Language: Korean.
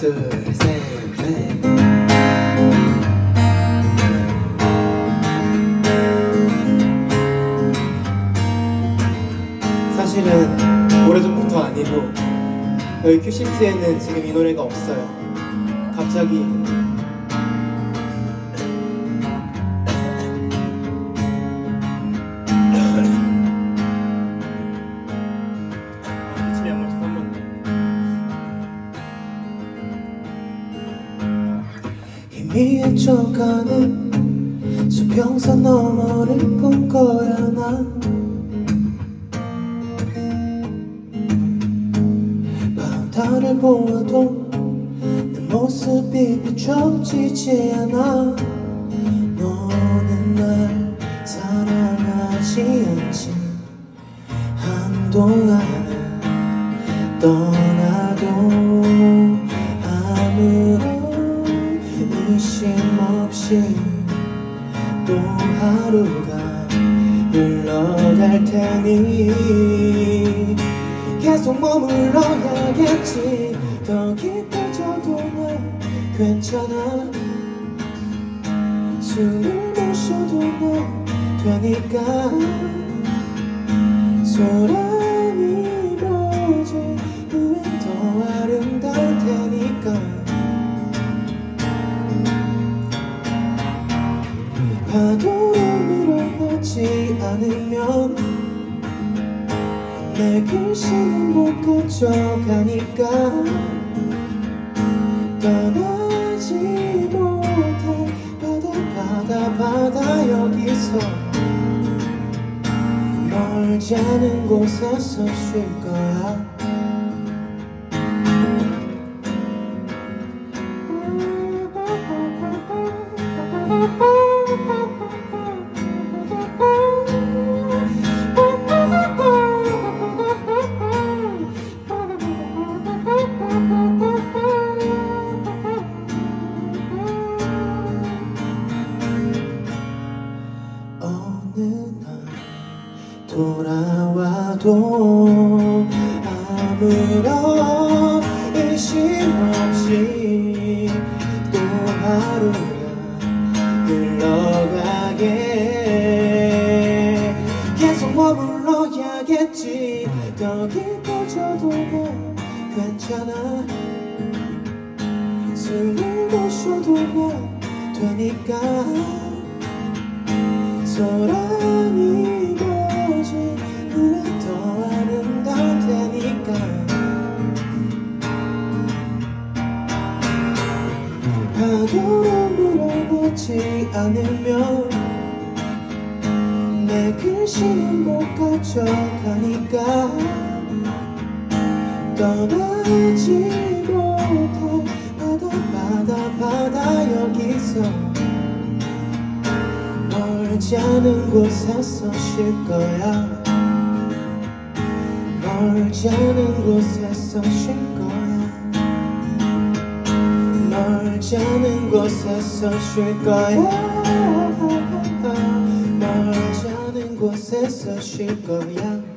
둘, 셋, 넷. 사실은 오래전부터 아니고 여기 큐시트에는 지금 이 노래가 없어요. 갑자기 미쳐가는 수평선 너머를 본 거야 난. 바다를 보아도 내 모습이 비춰지지 않아. 너는 날 사랑하지 않지. 한동안은 떠나도 아무런 의심 없이 또 하루가 흘러갈 테니 계속 머물러야겠지. 더 깊어져도 난 괜찮아. 숨을 못 쉬어도 난 되니까. 소란이 멎은 후엔 더 아름다울 테니까. 파도로 밀어내지 않으면 내 글씨는 못 가져가니까. 떠나지 못해 바다 여기서 멀지 않은 곳에서 쉴 거야. 어느 날 돌아와도 아무런 의심 없이 또 하루가 흘러가게. 계속 머물러야겠지. 더 깊어져도 난 괜찮아. 숨을 못 쉬어도 난 되니까. 소란이 멎은 후엔 더 아름다울 테니까. 파도로 밀어내지 않으면 내 글씨는 못 가져가니까. 떠나지 못해 바다 여기서 멀지 않은 곳에서 쉴 거야. 멀지 않은 곳에서 쉴 거야. 멀지 않은 곳에서 쉴 거야. 멀지 않은 곳에서 쉴 거야.